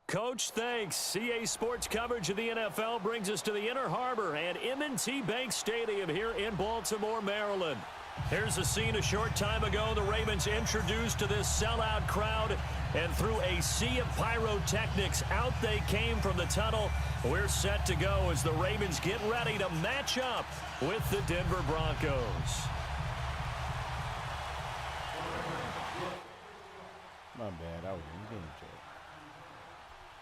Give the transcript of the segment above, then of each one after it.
Coach, thanks. CA Sports coverage of the NFL brings us to the Inner Harbor and M&T Bank Stadium here in Baltimore, Maryland. Here's a scene a short time ago. The Ravens introduced to this sellout crowd, and through a sea of pyrotechnics, out they came from the tunnel. We're set to go as the Ravens get ready to match up with the Denver Broncos. My bad, I was in the chat.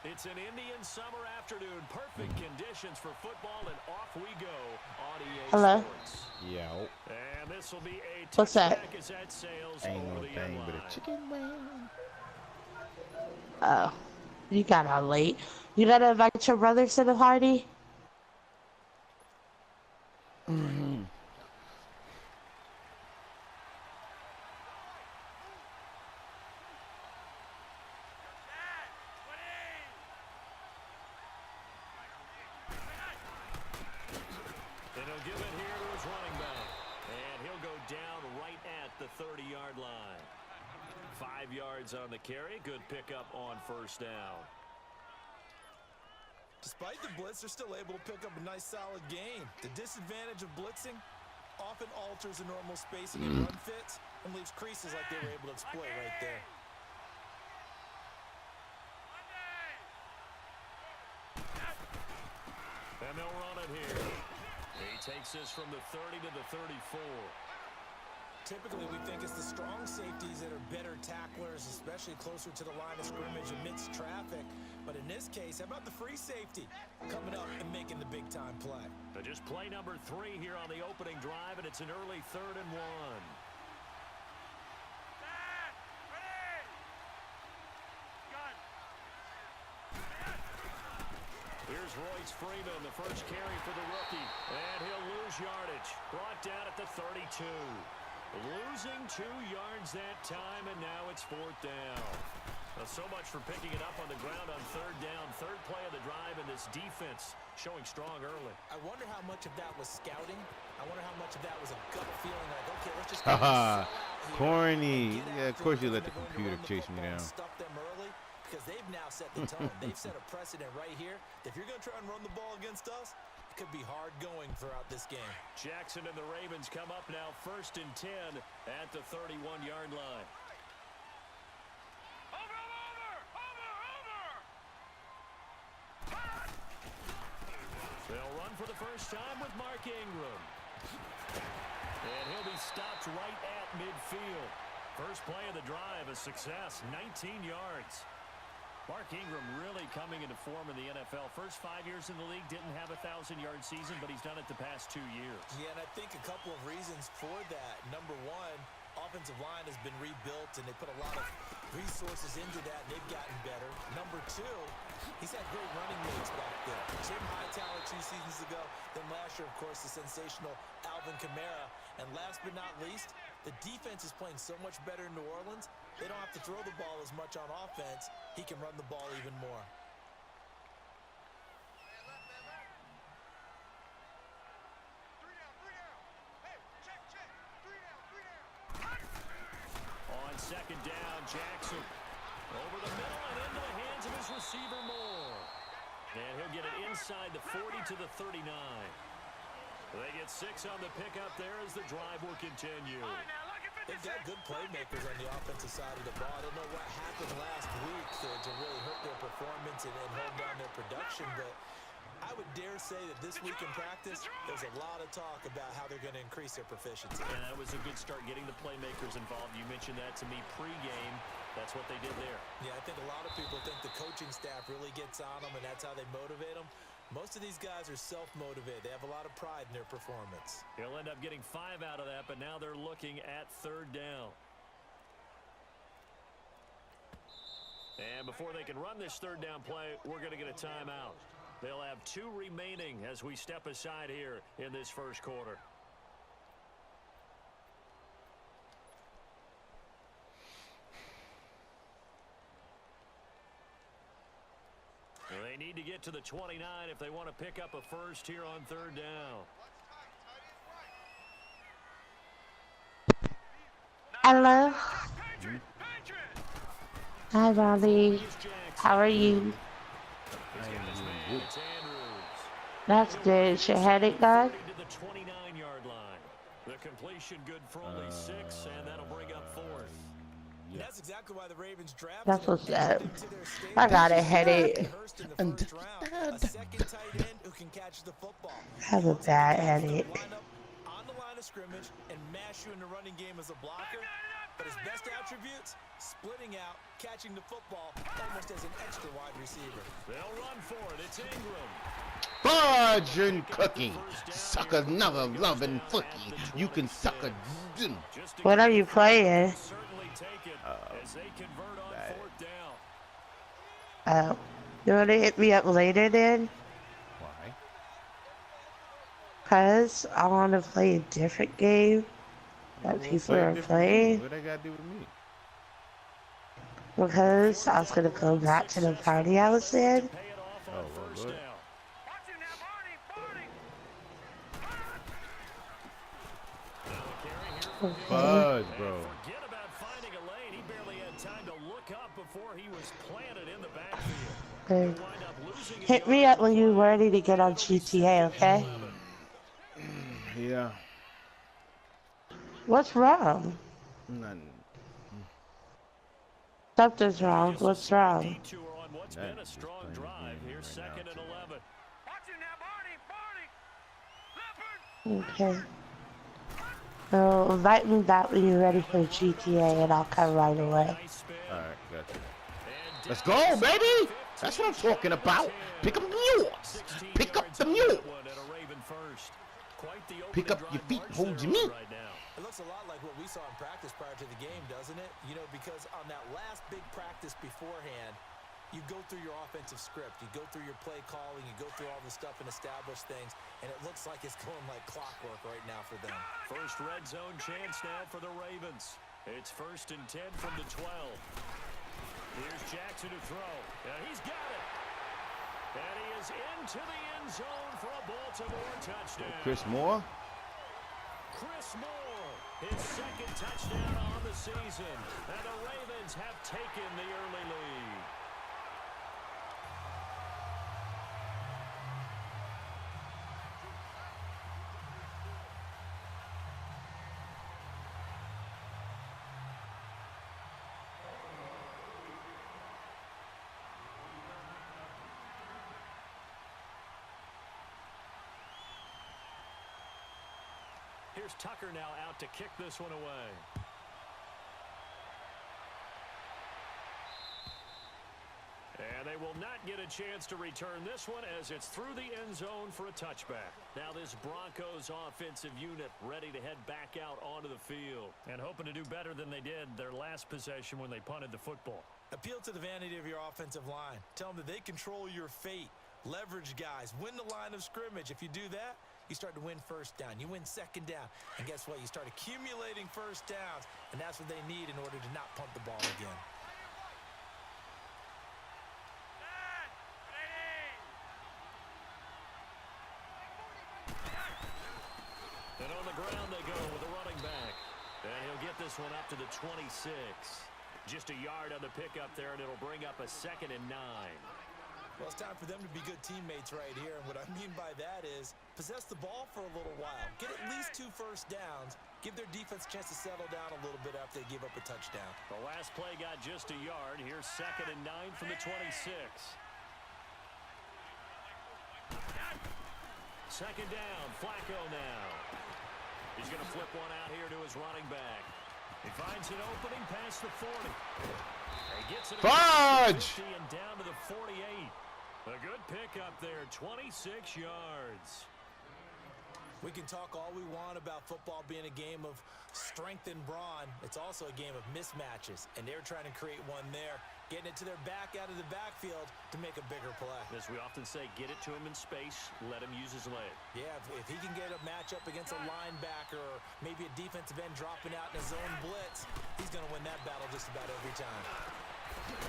It's an Indian summer afternoon. Perfect conditions for football, and off we go on EA Hello? Sports. Yeah. And this will be a What's that? touchback as that sails Ain't over no the thing end but line. a chicken wing. Oh, you got out late. You gotta invite your brothers to the party? And he'll give it here to his running back. And he'll go down right at the 30-yard line. 5 yards on the carry. Good pickup on first down. Despite the blitz, they're still able to pick up a nice, solid gain. The disadvantage of blitzing often alters the normal spacing and run fits and leaves creases like they were able to exploit right there. And they'll run it here. He takes this from the 30 to the 34. Typically, we think it's the strong safeties that are better tacklers, especially closer to the line of scrimmage amidst traffic. But in this case, how about the free safety coming up and making the big-time play? Just play number 3 here on the opening drive, and it's an early 3rd and 1. Here's Royce Freeman, the first carry for the rookie. And he'll lose yardage. Brought down at the 32. Losing 2 yards that time, and now it's 4th down. So much for picking it up on the ground on 3rd down. 3rd play of the drive, and this defense showing strong early. I wonder how much of that was scouting. I wonder how much of that was a gut feeling like, okay, let's just Haha, corny. Yeah, of course you let the computer chase me down. Stuff them early because they've now set the tone. They've set a precedent right here. If you're going to try and run the ball against us, it could be hard going throughout this game. Jackson and the Ravens come up now 1st and 10 at the 31-yard line. They'll run for the first time with Mark Ingram. And he'll be stopped right at midfield. First play of the drive, a success, 19 yards. Mark Ingram really coming into form in the NFL. First 5 years in the league, didn't have a 1,000-yard season, but he's done it the past 2 years. Yeah, and I think a couple of reasons for that. Number one, offensive line has been rebuilt, and they put a lot of resources into that, and they've gotten better. Number two, he's had great running mates back there. Jim Hightower 2 seasons ago, then last year, of course, the sensational Alvin Kamara. And last but not least, the defense is playing so much better in New Orleans, they don't have to throw the ball as much on offense. He can run the ball even more. On 2nd down, Jackson over the middle and into the hands of his receiver Moore. And he'll get it inside the 40 to the 39. They get 6 on the pickup there as the drive will continue. They've got good playmakers on the offensive side of the ball. I don't know what happened last week to really hurt their performance and hold down their production, but I would dare say that this week in practice, there's a lot of talk about how they're going to increase their proficiency. And that was a good start getting the playmakers involved. You mentioned that to me pregame. That's what they did there. Yeah, I think a lot of people think the coaching staff really gets on them, and that's how they motivate them. Most of these guys are self-motivated. They have a lot of pride in their performance. He'll end up getting 5 out of that, but now they're looking at 3rd down. And before they can run this 3rd down play, we're going to get a timeout. They'll have 2 remaining as we step aside here in this first quarter. They need to get to the 29 if they want to pick up a first here on 3rd down. Hello. Hmm? Hi, Bobby. How are you? I am doing good. That's good. Is your headache gone? To the 29-yard line. The completion good for only 6, and that'll bring up 4th. And that's exactly why the Ravens drafted That's him. what's Added up. him to their I stable. got a Drafted headache. Hurst in the first round, a second tight end who can catch the football. I have He a looks like bad the type to headache. line up on the line of scrimmage and mash you in the running game as a blocker. But his best attributes, splitting out, catching the football almost as an extra wide receiver. They'll run for it. It's Ingram. Fudge and cookie. Suck another loving cookie. You can suck a... What are you playing? Certainly take it as they convert on Bad. 4th down. Oh. You want to hit me up later then? Why? Because I want to play a different game that We'll people play a are different playing. game. What that got to do with me? Because I was going to go back to the party I was in. Pay it off Oh, on well, 1st good. down. Okay. Fudge, bro. Forget about finding a lane. He barely had time to look up before he was planted in the backfield. Okay. Wind up losing a Hit me yard. up when you're ready to get on GTA, okay? Yeah. What's wrong? Nothing. Something's wrong. What's wrong? Detour on what's That been a is strong playing drive. game Here's right 2nd now, and 11. Okay. So invite me back when you're ready for GTA and I'll come right away. Nice spin. All right, gotcha. And Let's down go, to baby. 15 That's what I'm talking about. Pick up the mules. 16 Pick up yards the on mule. that one and a Raven first. Quite the Pick opening up your drive feet, march hold they're your on knee. right now. It looks a lot like what we saw in practice prior to the game, doesn't it? You know, because on that last big practice beforehand, you go through your offensive script. You go through your play calling. You go through all the stuff and establish things. And it looks like it's going like clockwork right now for them. First red zone chance now for the Ravens. It's 1st and 10 from the 12. Here's Jackson to throw. And he's got it. And he is into the end zone for a Baltimore touchdown. Chris Moore. Chris Moore, his 2nd touchdown on the season. And the Ravens have taken the early lead. Here's Tucker now out to kick this one away. And they will not get a chance to return this one as it's through the end zone for a touchback. Now this Broncos offensive unit ready to head back out onto the field and hoping to do better than they did their last possession when they punted the football. Appeal to the vanity of your offensive line. Tell them that they control your fate. Leverage guys. Win the line of scrimmage. If you do that, you start to win 1st down. You win 2nd down. And guess what? You start accumulating 1st downs. And that's what they need in order to not punt the ball again. And on the ground they go with the running back. And he'll get this one up to the 26. Just a yard on the pickup there, and it'll bring up a 2nd and 9. Well, it's time for them to be good teammates right here. And what I mean by that is possess the ball for a little while. Get at least 2 first downs. Give their defense a chance to settle down a little bit after they give up a touchdown. The last play got just a yard. Here's 2nd and 9 from the 26. 2nd down, Flacco now. He's going to flip one out here to his running back. He finds an opening past the 40. He gets it across the 50 and down to the 48. A good pickup there, 26 yards. We can talk all we want about football being a game of strength and brawn. It's also a game of mismatches, and they're trying to create one there, getting it to their back out of the backfield to make a bigger play. As we often say, get it to him in space, let him use his leg. Yeah, if he can get a matchup against a linebacker or maybe a defensive end dropping out in a zone blitz, he's going to win that battle just about every time.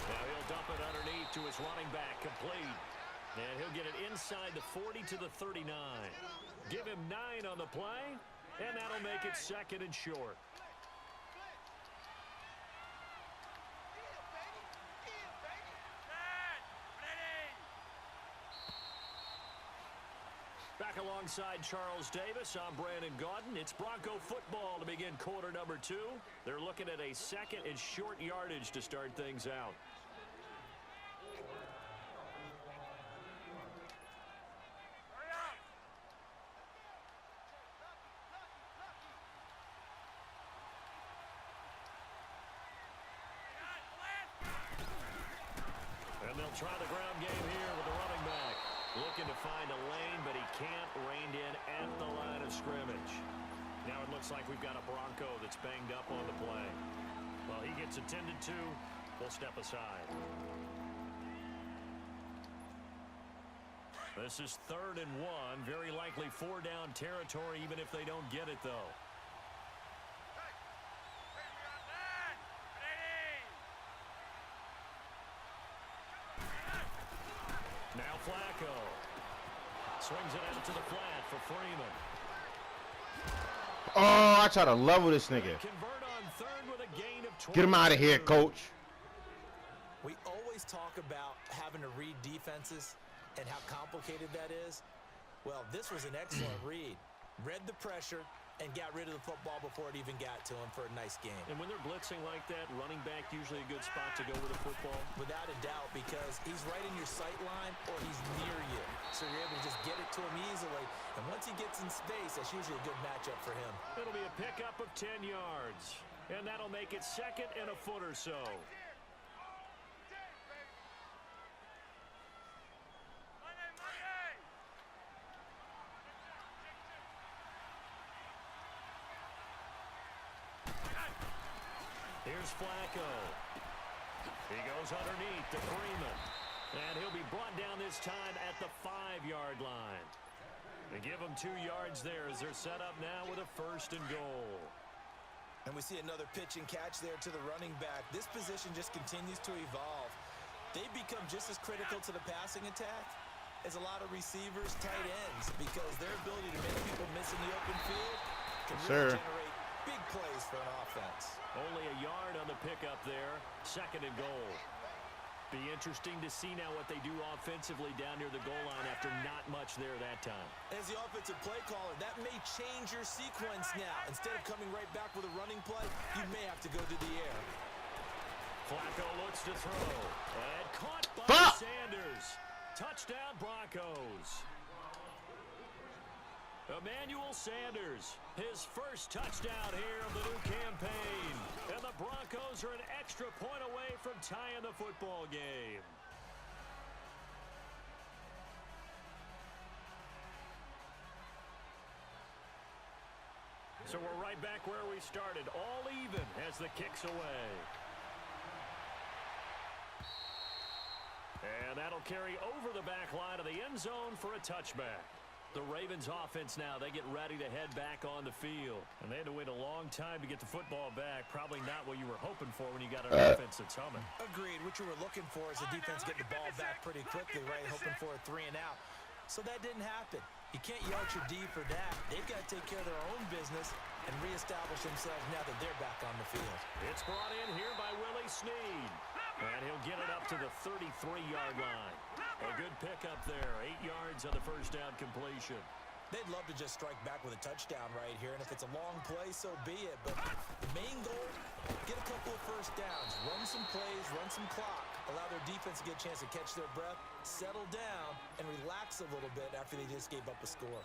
Now he'll dump it underneath to his running back, complete. And he'll get it inside the 40 to the 39. Give him 9 on the play, and that'll make it 2nd and short. alongside Charles Davis, I'm Brandon Gaudin. It's Bronco football to begin quarter number 2. They're looking at a second and short yardage to start things out. And they'll try the ground game here with the running back. Looking to find a lane, but he can't rein in at the line of scrimmage. Now it looks like we've got a Bronco that's banged up on the play. Well, he gets attended to. We'll step aside. This is 3rd and 1. Very likely 4-down territory, even if they don't get it, though. Now Flacco. Swings it out to the flat for Freeman. Oh, I try to level this nigga. Convert on 3rd with a gain of 20. Get him out of here, coach. We always talk about having to read defenses and how complicated that is. Well, this was an excellent read. Read the pressure and got rid of the football before it even got to him for a nice game. And when they're blitzing like that, running back usually a good spot to go with the football. Without a doubt, because he's right in your sight line or he's near you. So you're able to just get it to him easily. And once he gets in space, that's usually a good matchup for him. It'll be a pickup of 10 yards. And that'll make it 2nd and a foot or so. Here's Flacco. He goes underneath to Freeman. And he'll be brought down this time at the 5-yard line. They give him 2 yards there as they're set up now with a 1st and goal. And we see another pitch and catch there to the running back. This position just continues to evolve. They become just as critical to the passing attack as a lot of receivers, tight ends, because their ability to make people miss in the open field can really generate big plays for an offense. Only a yard on the pickup there. 2nd and goal. Be interesting to see now what they do offensively down near the goal line after not much there that time. As the offensive play caller, that may change your sequence now. Instead of coming right back with a running play, you may have to go to the air. Flacco looks to throw. And caught by Sanders. Touchdown Broncos. Emmanuel Sanders, his first touchdown here of the new campaign. And the Broncos are an extra point away from tying the football game. So we're right back where we started, all even as the kick's away. And that'll carry over the back line of the end zone for a touchback. The Ravens offense now, they get ready to head back on the field. And they had to wait a long time to get the football back. Probably not what you were hoping for when you got an offense that's humming. Agreed. What you were looking for is the defense getting the ball back pretty quickly, right? Hoping for a 3 and out. So that didn't happen. You can't yell at your D for that. They've got to take care of their own business and reestablish themselves now that they're back on the field. It's brought in here by Willie Snead. And he'll get it up to the 33-yard line. A good pickup there. 8 yards on the first down completion. They'd love to just strike back with a touchdown right here. And if it's a long play, so be it. But the main goal, get a couple of first downs. Run some plays, run some clock. Allow their defense to get a chance to catch their breath, settle down, and relax a little bit after they just gave up a score.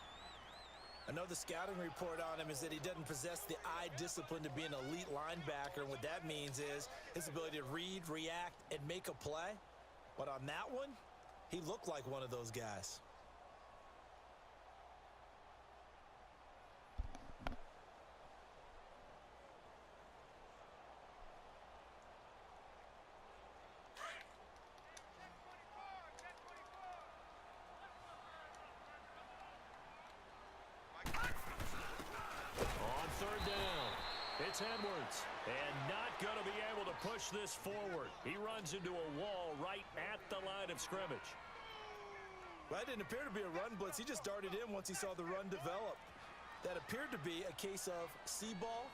Another scouting report on him is that he doesn't possess the eye discipline to be an elite linebacker. And what that means is his ability to read, react, and make a play. But on that one, he looked like one of those guys. It's Edwards, and not going to be able to push this forward. He runs into a wall right at the line of scrimmage. Well, that didn't appear to be a run blitz. He just darted in once he saw the run develop. That appeared to be a case of see ball.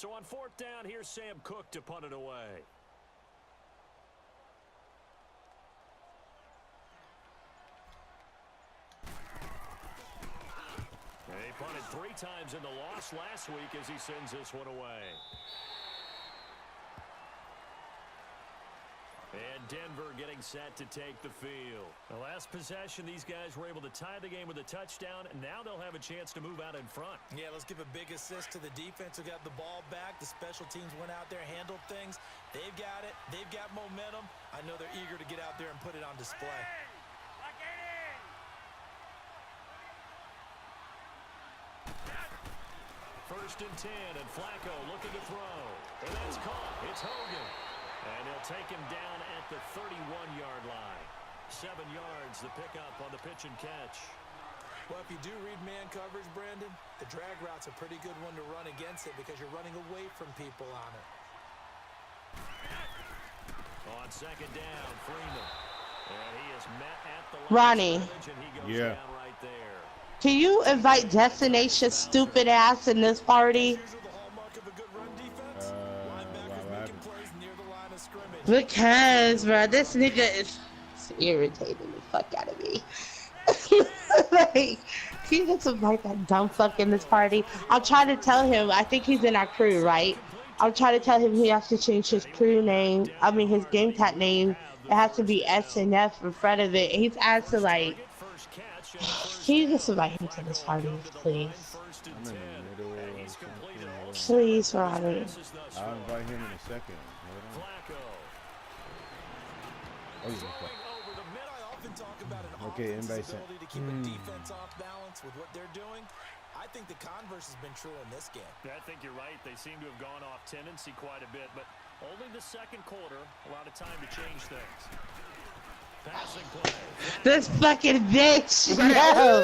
So on 4th down, here's Sam Cook to punt it away. He punted 3 times in the loss last week as he sends this one away. And Denver getting set to take the field. The last possession, these guys were able to tie the game with a touchdown, and now they'll have a chance to move out in front. Yeah, let's give a big assist to the defense who got the ball back. The special teams went out there, handled things. They've got it. They've got momentum. I know they're eager to get out there and put it on display. 1st and 10, and Flacco looking to throw. And that's caught. It's Hogan. And he'll take him down at the 31-yard line. 7 yards, the pickup on the pitch and catch. Well, if you do read man coverage, Brandon, the drag route's a pretty good one to run against it because you're running away from people on it. On 2nd down, Freeman. And he is met at the line. Ronnie. And he goes down right there. Can you invite Destination's stupid ass in this party? Because, bro, this nigga is irritating the fuck out of me. Like, he gets to invite that dumb fuck in this party. I'll try to tell him, I think he's in our crew, right? I'll try to tell him he has to change his crew name, his game tag name. It has to be SNF in front of it. He's asking, like, can you just invite him to this party, please? I'm in the middle of something. Please, Ronnie. I'll invite him in a second. Oh, yeah. Okay, invite him. To keep a defense off balance with what they're doing. I think the converse has been true in this game. I think you're right. They seem to have gone off tendency quite a bit, but only the 2nd quarter, a lot of time to change things. Passing play. This fucking bitch, no.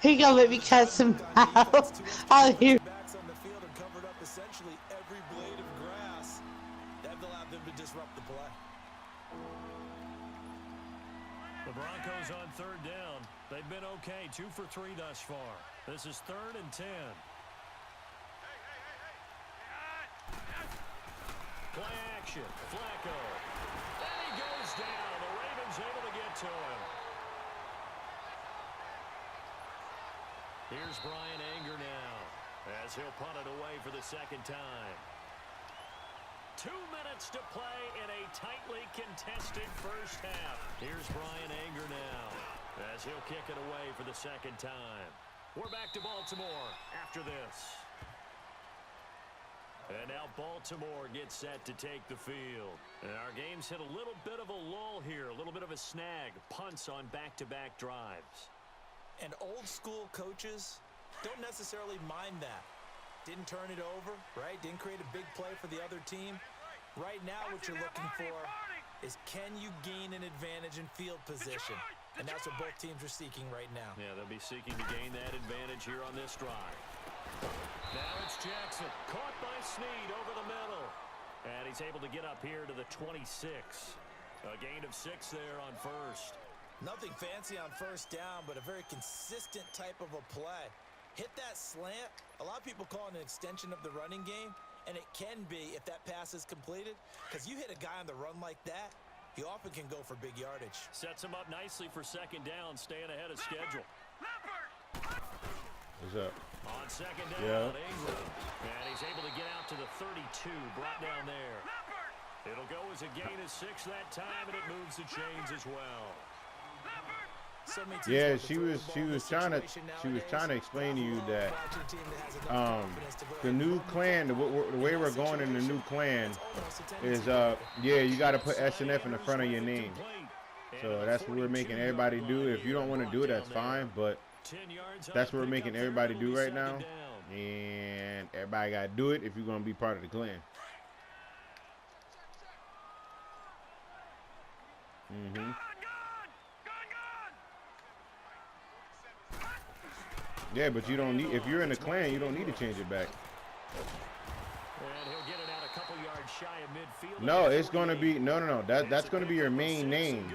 He gonna let me cuss him out. I'll hear. Backs on the field and covered up essentially every blade of grass. That allowed them to disrupt the play. The Broncos on 3rd down. They've been okay, 2 for 3 thus far. This is 3rd and 10. Play action. Flacco. And he goes down. The Ravens able to get to him. Here's Brian Anger now as he'll punt it away for the 2nd time. 2 minutes to play in a tightly contested first half. Here's Brian Anger now as he'll kick it away for the 2nd time. We're back to Baltimore after this. And now Baltimore gets set to take the field. And our game's hit a little bit of a lull here, a little bit of a snag. Punts on back-to-back drives. And old school coaches don't necessarily mind that. Didn't turn it over, right? Didn't create a big play for the other team. Right now what you're looking for is can you gain an advantage in field position? And that's what both teams are seeking right now. Yeah, they'll be seeking to gain that advantage here on this drive. Now it's Jackson, caught by Snead over the middle. And he's able to get up here to the 26. A gain of 6 there on 1st. Nothing fancy on 1st down, but a very consistent type of a play. Hit that slant. A lot of people call it an extension of the running game, and it can be if that pass is completed, because you hit a guy on the run like that, he often can go for big yardage. Sets him up nicely for 2nd down, staying ahead of schedule. What's up? On 2nd down, Ingram. And he's able to get out to the 32, brought down there. It'll go as a gain of 6 that time, and it moves the chains as well. Yeah, she was trying to explain to you that the new clan, the way we're going in the new clan is yeah, you got to put SNF in the front of your name. So that's what we're making everybody do. If you don't want to do it, that's fine, but that's what we're making everybody do right now. And everybody got to do it if you're going to be part of the clan. Yeah, but you don't need, if you're in the clan, you don't need to change it back. And he'll get it out a couple yards shy of midfield. No, it's going to be, no. That's going to be your main name.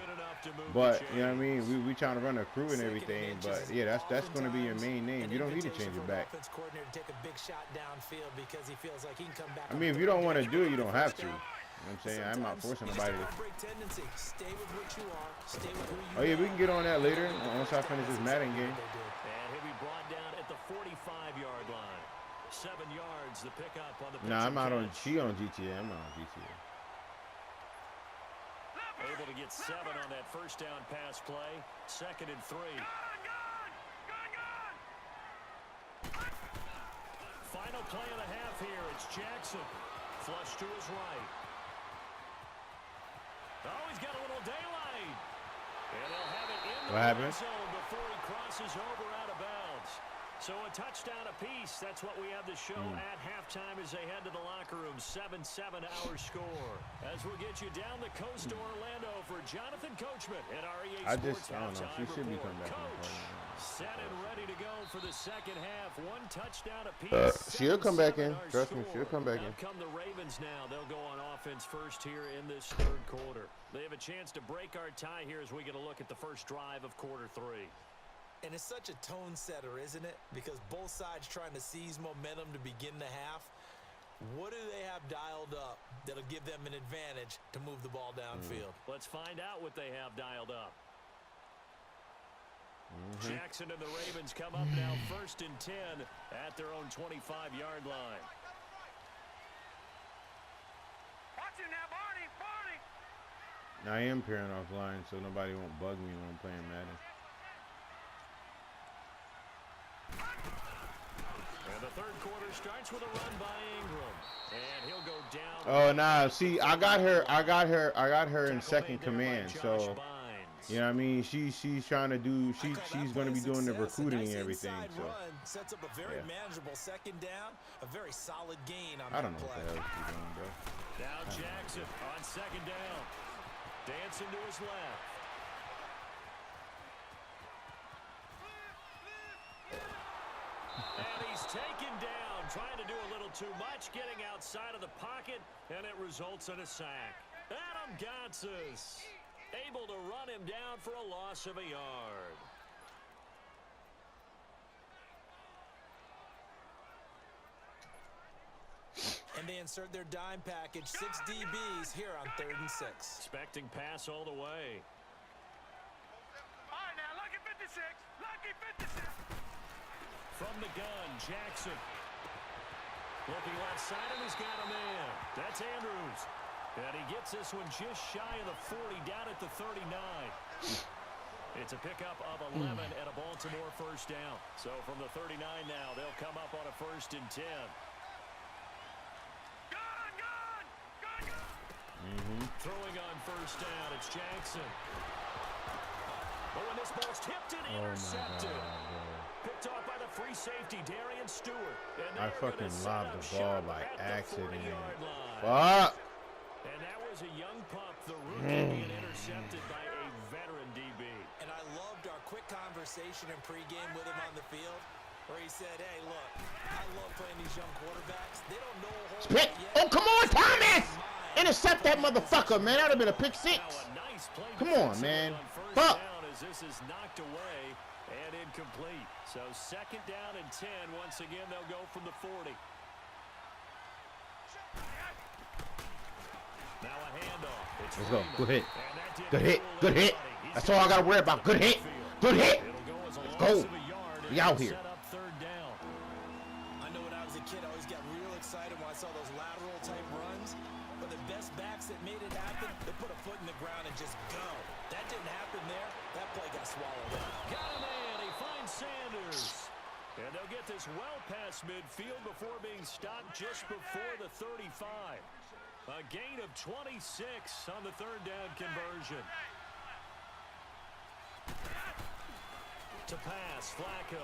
But you know what I mean. We trying to run a crew and everything. But yeah, that's going to be your main name. You don't need to change it back. I mean, if you don't want to do it, you don't have to. You know what I'm saying? I'm not forcing nobody to. Oh yeah, we can get on that later once I finish this Madden game. And he'll be brought down at the 45-yard line. 7 yards, the pickup on the. Nah, I'm not on. She on GTA. I'm not on GTA. Able to get 7 on that first down pass play. 2nd and 3. Final play of the half here. It's Jackson. Flush to his right. Oh, he's got a little daylight. And he'll have it in the red zone before he crosses over out of bounds. So a touchdown apiece. That's what we have to show at halftime as they head to the locker room. 7-7 our score. As we'll get you down the coast to Orlando for Jonathan Coachman at REA Sports I don't know. She should be coming back. Set and ready to go for the second half. 1 touchdown apiece. She'll come back in. Trust me, she'll come back in. Come the Ravens now. They'll go on offense first here in this 3rd quarter. They have a chance to break our tie here as we get a look at the first drive of quarter 3. And it's such a tone setter, isn't it? Because both sides trying to seize momentum to begin the half. What do they have dialed up that'll give them an advantage to move the ball downfield? Let's find out what they have dialed up. Jackson and the Ravens come up now 1st and 10 at their own 25-yard line. Watch it now, Barney, Barney. Now, I am pairing offline so nobody won't bug me when I'm playing Madden. And the 3rd quarter starts with a run by Ingram, and he'll go down. Oh nah, see, I got her in second command, so you know what I mean. She's trying to do. She's going to be doing the recruiting and everything. So sets up a very manageable 2nd down, a very solid gain on I don't know what the hell she's doing, bro. Now Jackson on 2nd down, dancing to his left. And he's taken down, trying to do a little too much, getting outside of the pocket, and it results in a sack. Adam Gotsis able to run him down for a loss of a yard. And they insert their dime package, 6 DBs here on 3rd and 6. Expecting pass all the way. All right, now, lucky 56. Lucky 56. From the gun, Jackson. Looking left side, and he's got a man. That's Andrews. And he gets this one just shy of the 40, down at the 39. It's a pickup of 11 and a Baltimore 1st down. So from the 39 now, they'll come up on a 1st and 10. Throwing on 1st down, it's Jackson. But when this ball's tipped and intercepted. Picked off by the free safety, Darian Stewart. I fucking lobbed the ball by accident. Fuck! And that was a young pup, the rookie being intercepted by a veteran DB. And I loved our quick conversation in pregame with him on the field, where he said, hey, look, I love playing these young quarterbacks. They don't know a whole lot yet. Oh, come on, Thomas! Intercept that motherfucker, man. That would have been a pick 6. Come on, man. Fuck! This is knocked away and incomplete. So 2nd down and 10. Once again, they'll go from the 40. Now a handoff. It's let's go. Good hit. Good hit. Good hit. That's all I got to worry about. Good hit. Good hit. Let's go. We out here. Set up 3rd down. I know when I was a kid, I always got real excited when I saw those lateral type runs. But the best backs that made it happen, they put a foot in the ground and just go. That didn't happen there. That play got swallowed up. Got a man. He finds Sanders. And they'll get this well past midfield before being stopped just before the 35. A gain of 26 on the 3rd down conversion. To pass, Flacco.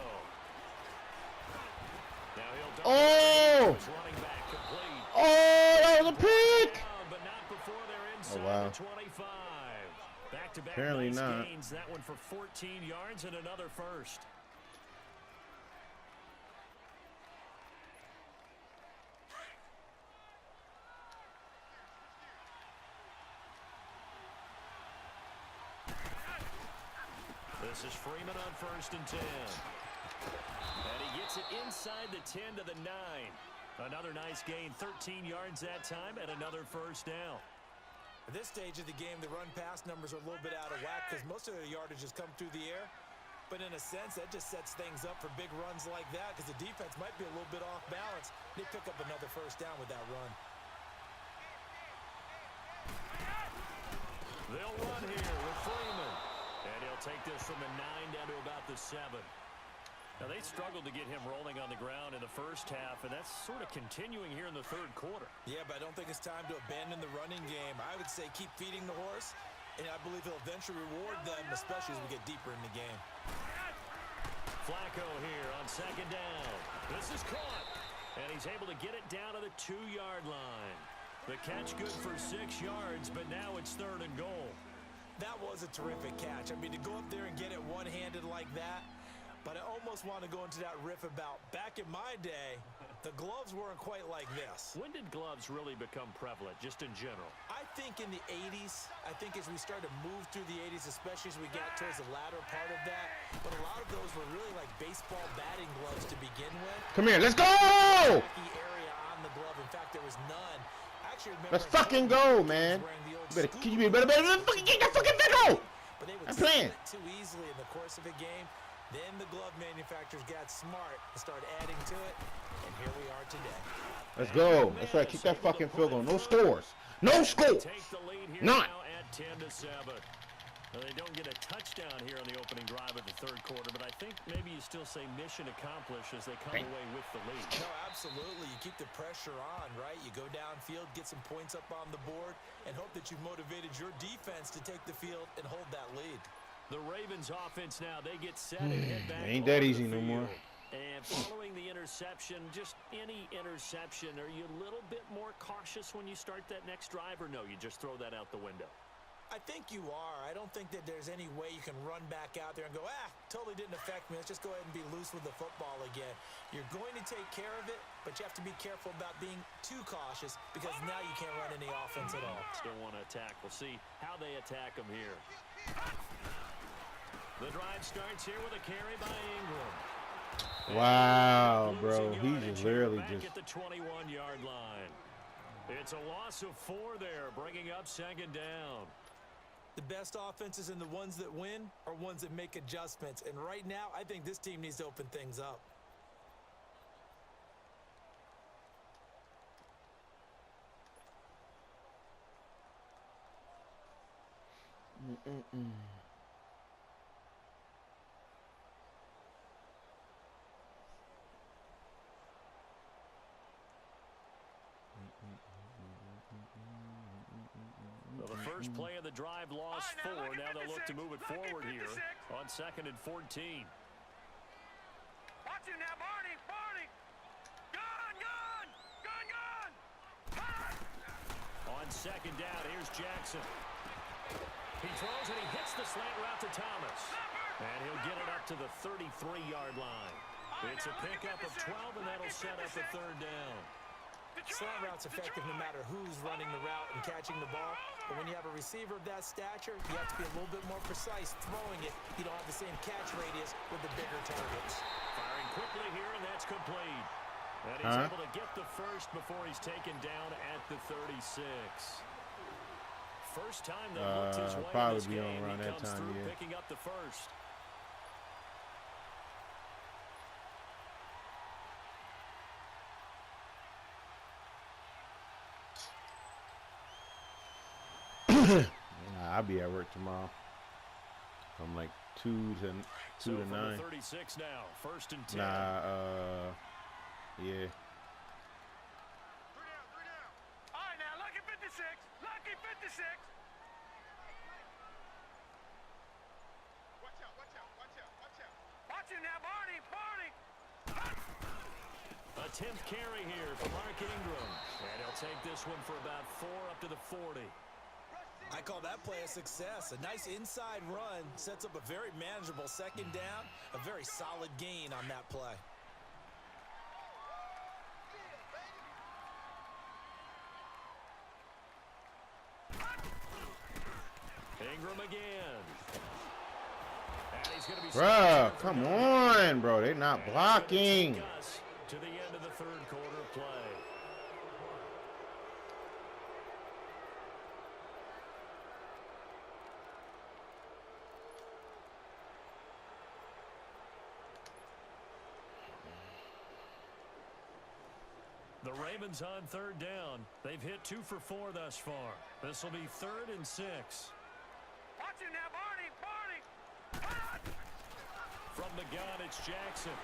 Now he'll running back complete. Oh, that was a pick! But not before they're inside wow. the 25. Back-to-back Apparently nice not. gains. That one for 14 yards and another 1st. Freeman on 1st and 10. And he gets it inside the 10 to the 9. Another nice gain, 13 yards that time, and another first down. At this stage of the game, the run-pass numbers are a little bit out of whack because most of their yardage has come through the air. But in a sense, that just sets things up for big runs like that because the defense might be a little bit off balance. They pick up another first down with that run. They'll run here with Freeman. And he'll take this from the 9 down to about the 7. Now, they struggled to get him rolling on the ground in the first half, and that's sort of continuing here in the third quarter. Yeah, but I don't think it's time to abandon the running game. I would say keep feeding the horse, and I believe he'll eventually reward them, especially as we get deeper in the game. Flacco here on 2nd down. This is caught, and he's able to get it down to the 2-yard line. The catch good for 6 yards, but now it's 3rd and goal. That was a terrific catch. I mean, to go up there and get it one-handed like that, but I almost want to go into that riff about back in my day, the gloves weren't quite like this. When did gloves really become prevalent, just in general? I think in the 80s. I think as we started to move through the 80s, especially as we got towards the latter part of that. But a lot of those were really like baseball batting gloves to begin with. Come here, let's go! Area on the glove. In fact, there was none. I actually remember Let's fucking go, man. You better fucking get that fucking video. But they would I'm playing too easily in the course of a game. Then the glove manufacturers got smart and started adding to it, and here we are today. Let's go. That's right. Keep that fucking field goal. No scores. No scores. None. At 10 to 7. Well, they don't get a touchdown here on the opening drive of the third quarter, but I think maybe you still say mission accomplished as they come away with the lead. No, absolutely. You keep the pressure on, right? You go downfield, get some points up on the board, and hope that you've motivated your defense to take the field and hold that lead. The Ravens offense now, they get set and head back. Ain't that easy no more. And following the interception, just any interception, are you a little bit more cautious when you start that next drive, or no, you just throw that out the window? I think you are. I don't think that there's any way you can run back out there and go, totally didn't affect me. Let's just go ahead and be loose with the football again. You're going to take care of it, but you have to be careful about being too cautious because now you can't run any offense at all. Still want to attack. We'll see how they attack them here. The drive starts here with a carry by Ingram. Wow, bro. He just literally back just... at the 21-yard line. It's a loss of 4 there, bringing up 2nd down. The best offenses and the ones that win are ones that make adjustments. And right now, I think this team needs to open things up. Well, the first play of the drive lost 4. Now they'll look to move it forward here on 2nd and 14. Watch him now, Barney. Barney. Gun, gun. Gun, gun. On 2nd down, here's Jackson. He throws and he hits the slant route to Thomas. And he'll get it up to the 33-yard line. It's a pickup of 12, and that'll set up a 3rd down. Slant route's effective no matter who's running the route and catching the ball. But when you have a receiver of that stature, you have to be a little bit more precise throwing it. You don't have the same catch radius with the bigger targets. Firing quickly here, and that's complete. And he's able to get the first before he's taken down at the 36. First time they looked his way in this game. He comes through picking up the first. I'll be at work tomorrow. From like 2 to 9. 36 now. 1st and 10. Yeah. 3 down. All right, now, lucky 56. Lucky 56. Watch out, watch out, watch out, watch out. Watch him now, Barney, Barney. A 10th carry here for Mark Ingram. And he'll take this one for about 4 up to the 40. I call that play a success. A nice inside run sets up a very manageable 2nd down. A very solid gain on that play. Ingram again. And he's going to be Bruh, come on, bro. They're not blocking. To the end of the third quarter play. The Ravens on third down. They've hit 2 for 4 thus far. This will be 3rd and 6. Watch him now, Barney. From the gun, it's Jackson.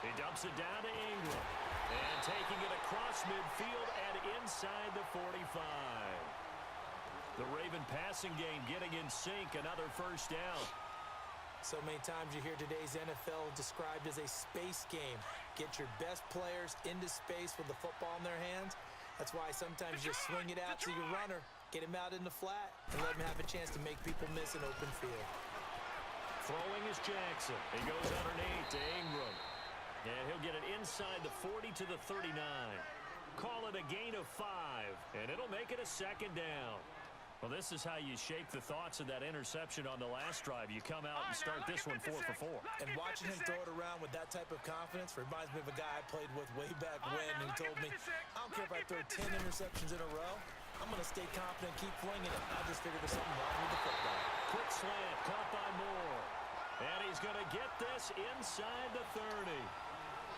He dumps it down to Ingram. And taking it across midfield and inside the 45. The Raven passing game getting in sync. Another first down. So many times you hear today's NFL described as a space game. Get your best players into space with the football in their hands. That's why sometimes you swing it out to your runner, get him out in the flat, and let him have a chance to make people miss an open field. Throwing is Jackson. He goes underneath to Ingram. And he'll get it inside the 40 to the 39. Call it a gain of 5, and it'll make it a 2nd down. Well, this is how you shake the thoughts of that interception on the last drive. You come out and start this one 4 for 4. And watching him throw it around with that type of confidence reminds me of a guy I played with way back when who told me, I don't care if I throw 10 interceptions in a row. I'm going to stay confident and keep flinging it. I just figured there's something wrong with the football. Quick slant, caught by Moore. And he's going to get this inside the 30.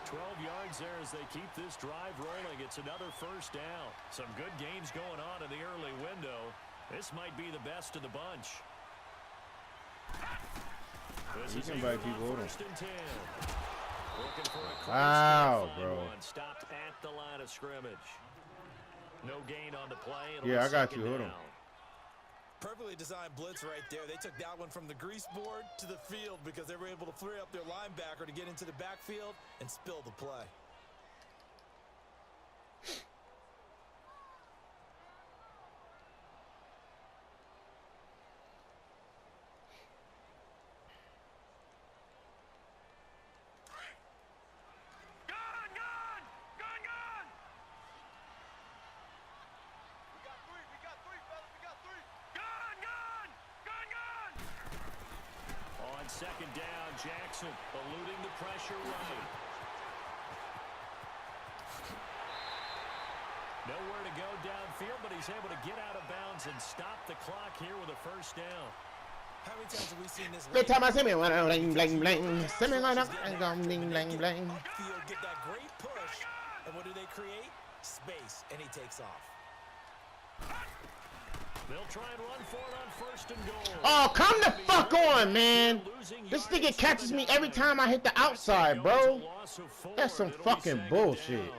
12 yards there as they keep this drive rolling. It's another first down. Some good games going on in the early window. This might be the best of the bunch. You can buy people. First and 10. Looking for a Wow, bro. Stopped at the line of scrimmage. No gain on the play. Yeah, I got you. Hold on. Perfectly designed blitz right there. They took that one from the grease board to the field because they were able to free up their linebacker to get into the backfield and spill the play. Second down, Jackson eluding the pressure right. Nowhere to go downfield, but he's able to get out of bounds and stop the clock here with a first down. How many times have we seen this? Every time I see me, bling, bling, bling. See me, bling, bling, bling. Upfield, get that great push, and what do they create? Space, and he takes off. They'll try and run for it on first and goal. Oh, come the fuck on, man. This nigga catches me every time I hit the outside, bro. That's some fucking bullshit.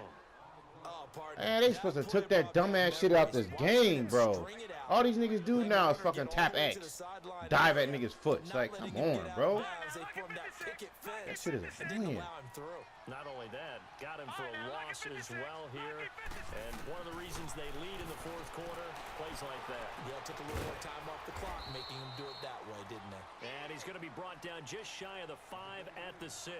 Man, they supposed to took that dumbass shit out this game, bro. All these niggas do now is fucking tap X. Dive at niggas' foot. It's like, come on, bro. That shit is annoying. Not only that, got him for a loss as well here. And one of the reasons they lead in the fourth quarter, plays like that. Yeah, took a little more time off the clock, making him do it that way, didn't they? And he's going to be brought down just shy of the 5 at the 6.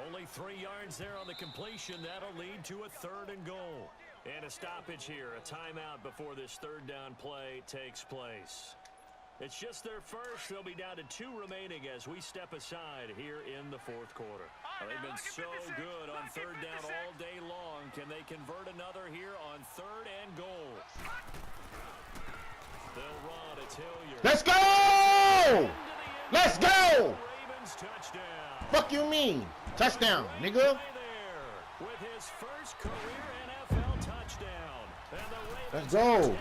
Only 3 yards there on the completion. That'll lead to a 3rd and goal. And a stoppage here, a timeout before this 3rd down play takes place. It's just their first. They'll be down to 2 remaining as we step aside here in the fourth quarter. They've been so good on 3rd down all day long. Can they convert another here on 3rd and goal? They'll run. It's Hilliard. Let's go! Let's go! Ravens touchdown. Fuck you mean? Touchdown, nigga. With his first career NFL touchdown. And the Ravens Let's go.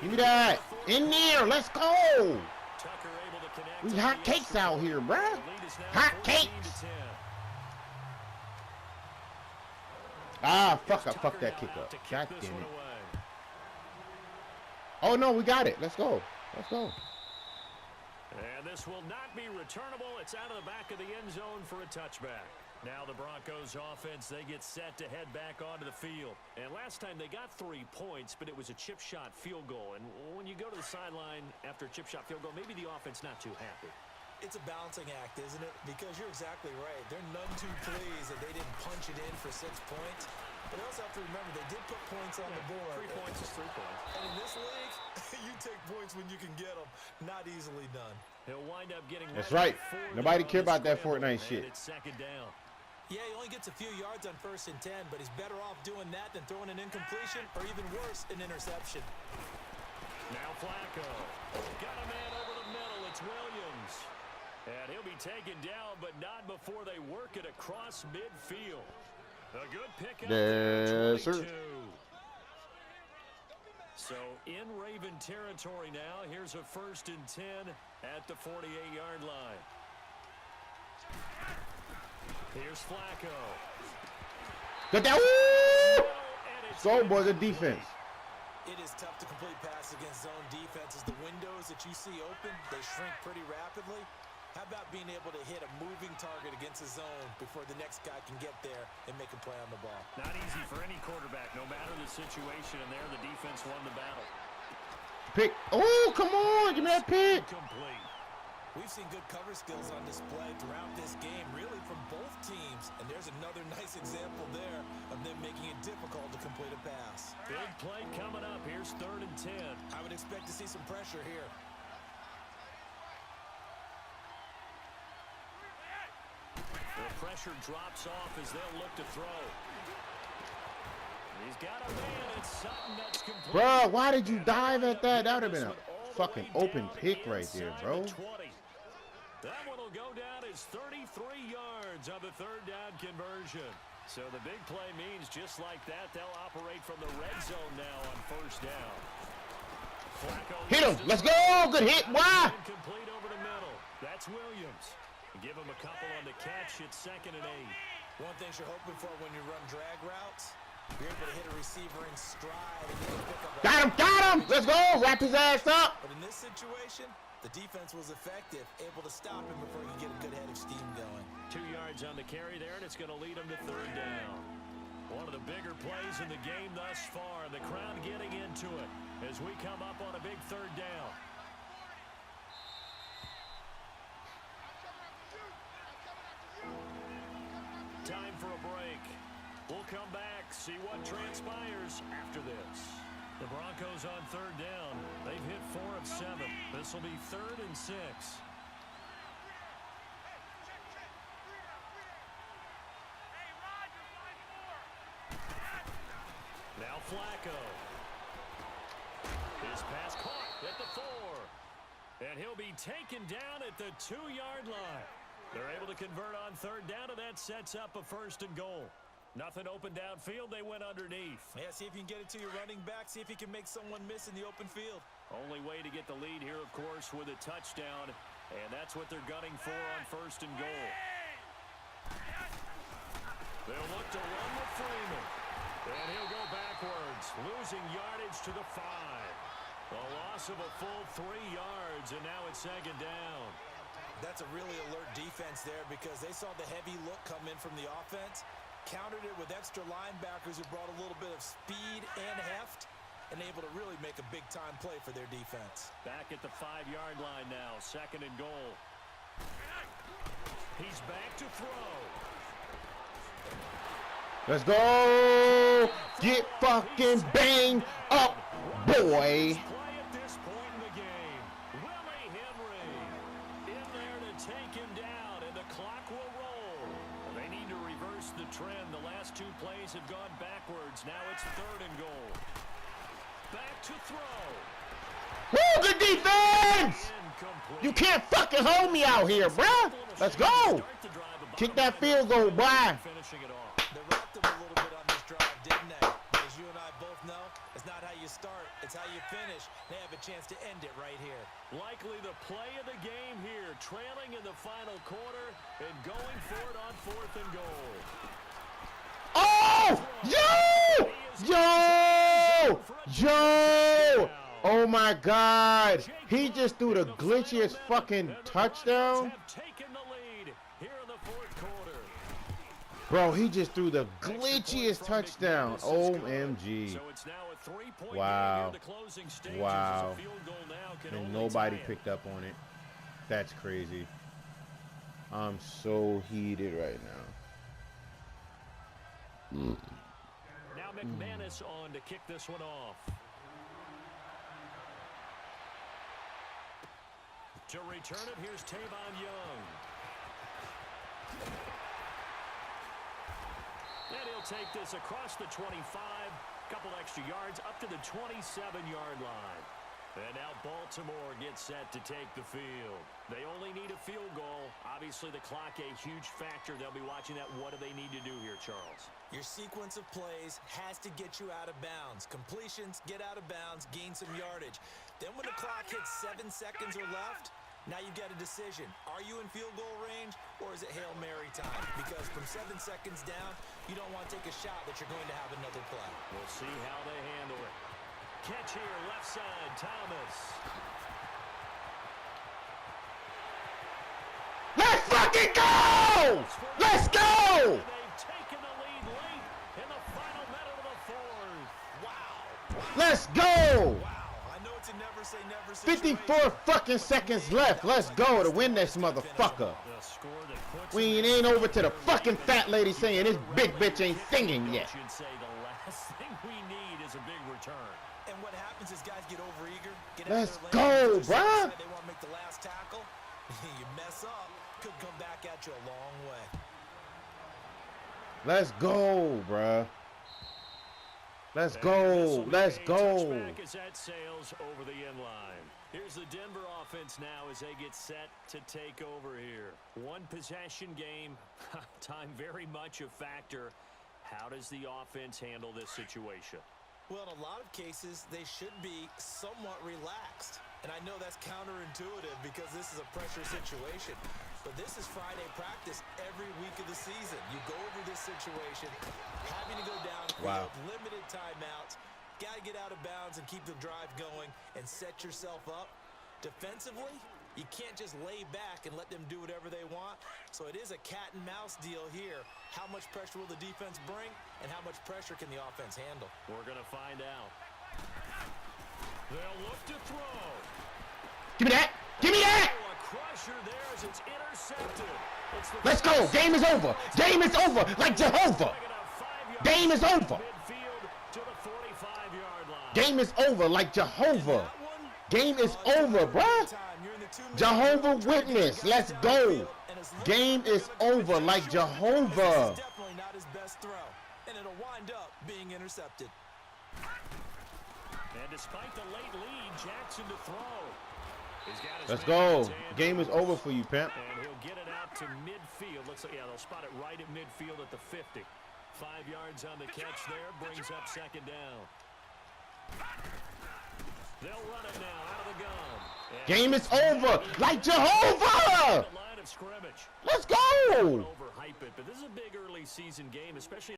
Give me that. In there. Let's go. We hot cakes out here, bruh. Hot cakes. Ah, fuck. I fucked that kick up. God damn it. Oh, no. We got it. Let's go. Let's go. And this will not be returnable. It's out of the back of the end zone for a touchback. Now the Broncos offense, they get set to head back onto the field. And last time they got 3 points, but it was a chip shot field goal. And when you go to the sideline after a chip shot field goal, maybe the offense not too happy. It's a balancing act, isn't it? Because you're exactly right. They're none too pleased that they didn't punch it in for 6 points. But they also have to remember they did put points on the board. 3 points is 3 points. And in this league, you take points when you can get them. Not easily done. He'll wind up getting That's right. Nobody care about that Fortnite and shit. It's second down. Yeah, he only gets a few yards on 1st and 10, but he's better off doing that than throwing an incompletion or even worse, an interception. Now Flacco. Got a man over the middle. It's Williams. And he'll be taken down, but not before they work it across midfield. A good pickup there, 22. So in Raven territory now. Here's a 1st and 10 at the 48-yard line. Here's Flacco. Got that. Woo! So, boy, the defense. It is tough to complete passes against zone defenses. The windows that you see open, they shrink pretty rapidly. How about being able to hit a moving target against a zone before the next guy can get there and make a play on the ball? Not easy for any quarterback, no matter the situation. And there, the defense won the battle. Pick. Oh, come on. Give me that pick. Complete. We've seen good cover skills on display throughout this game, really from both teams. And there's another nice example there of them making it difficult to complete a pass. Big play coming up. Here's 3rd and 10. I would expect to see some pressure here. The pressure drops off as they'll look to throw. He's got a man. It's Sutton that's complete. Bro, why did you dive at that? That would have been a fucking open pick right there, bro. That one will go down as 33 yards on the 3rd down conversion. So the big play means just like that, they'll operate from the red zone now on 1st down. Flacco Hit him. Let's go. Good hit. Why? Complete over the middle. That's Williams. Give him a couple on the catch. It's 2nd and 8. One thing you're hoping for when you run drag routes, you're able to hit a receiver in stride and get a pickup. Got him. Got him. Let's go. Wrap his ass up. But in this situation, the defense was effective, able to stop him before he could get a good head of steam going. 2 yards on the carry there, and it's going to lead him to 3rd down. One of the bigger plays in the game thus far. The crowd getting into it as we come up on a big 3rd down. Time for a break. We'll come back, see what transpires after this. The Broncos on 3rd down. They've hit 4 of 7. This will be 3rd and 6. Now Flacco. His pass caught at the 4. And he'll be taken down at the 2-yard line. They're able to convert on 3rd down, and that sets up a 1st and goal. Nothing open downfield. They went underneath. Yeah, see if you can get it to your running back. See if you can make someone miss in the open field. Only way to get the lead here, of course, with a touchdown. And that's what they're gunning for on 1st and goal. They'll look to run with Freeman. And he'll go backwards, losing yardage to the 5. A loss of a full 3 yards, and now it's 2nd down. That's a really alert defense there because they saw the heavy look come in from the offense, countered it with extra linebackers who brought a little bit of speed and heft, and able to really make a big-time play for their defense. Back at the 5-yard line now, 2nd and goal. He's back to throw. Let's go. Get fucking banged up, boy. Play at this point in the game. Willie Henry in there to take him down, and the clock will roll. They need to reverse the trend. The last 2 plays have gone backwards. Now it's 3rd and goal. Back to throw. Woo, good defense. Incomplete. You can't fucking hold me out here, bruh. Let's go. Kick that field goal, boy. Finishing it off. They rocked them a little bit on this drive, didn't they? But as you and I both know, it's not how you start, it's how you finish. They have a chance to end it right here. Likely the play of the game here, trailing in the final quarter and going for it on 4th and goal. Oh! Yo! Yo! Yo! Oh my God! He just threw the glitchiest fucking touchdown. Have taken the lead here in the 4th quarter. Bro, he just threw the glitchiest touchdown. OMG. So it's now a 3-point Wow. game here, the closing stages. Wow. A field goal now can And only nobody tie it. picked up on it. That's crazy. I'm so heated right now. Now McManus on to kick this one off. To return it, here's Tavon Young. And he'll take this across the 25, couple extra yards up to the 27-yard line. And now Baltimore gets set to take the field. They only need a field goal. Obviously, the clock a huge factor. They'll be watching that. What do they need to do here, Charles? Your sequence of plays has to get you out of bounds. Completions, get out of bounds, gain some yardage. Then when the clock hits 7 seconds or left, now you've got a decision. Are you in field goal range, or is it Hail Mary time? Because from 7 seconds down, you don't want to take a shot that you're going to have another play. We'll see how they handle it. Catch here, left side, Thomas. Let's fucking go! Let's go! They've taken the lead late in the final minute of the fourth. Wow. Let's go! Wow. I know it's a never say never situation. 54 fucking seconds left. Let's go to win this motherfucker. The score that puts We them ain't over to the fucking fat lady saying this big bitch ain't singing yet. Should say the last thing we need is a big return. And what happens is guys get overeager. Get Let's out of their lane, go, bruh. They want to make the last tackle. You mess up, could come back at you a long way. Let's go, bruh. Let's go. Let's go. Touchback as that sails over the end line. Here's the Denver offense now as they get set to take over here. One possession game. Time very much a factor. How does the offense handle this situation? Well, in a lot of cases, they should be somewhat relaxed. And I know that's counterintuitive because this is a pressure situation. But this is Friday practice every week of the season. You go over this situation, having to go down, Wow. limited timeouts, got to get out of bounds and keep the drive going and set yourself up. Defensively, you can't just lay back and let them do whatever they want. So it is a cat and mouse deal here. How much pressure will the defense bring, and how much pressure can the offense handle? We're going to find out. They'll look to throw. Give me that. Give me that. Oh, a crusher there as it's intercepted. It's the Let's go. Game is over. Game is over like Jehovah. Game is over. Midfield to the 45-yard line. Game is over like Jehovah. Game is over, bruh. Jehovah Witness. Let's go. Game is over like Jehovah. Definitely not his best throw, and it'll wind up being intercepted. And despite the late lead, Jackson to throw. He's got his Let's man go. in his hand. Game is over for you, pimp. And he'll get it out to midfield. Looks like, yeah, they'll spot it right at midfield at the 50. 5 yards on the catch there, brings up second down. They'll run it now out of the gun. And Game is over like Jehovah. the line of scrimmage. Let's go. Overhype it, but this is a big early season game, especially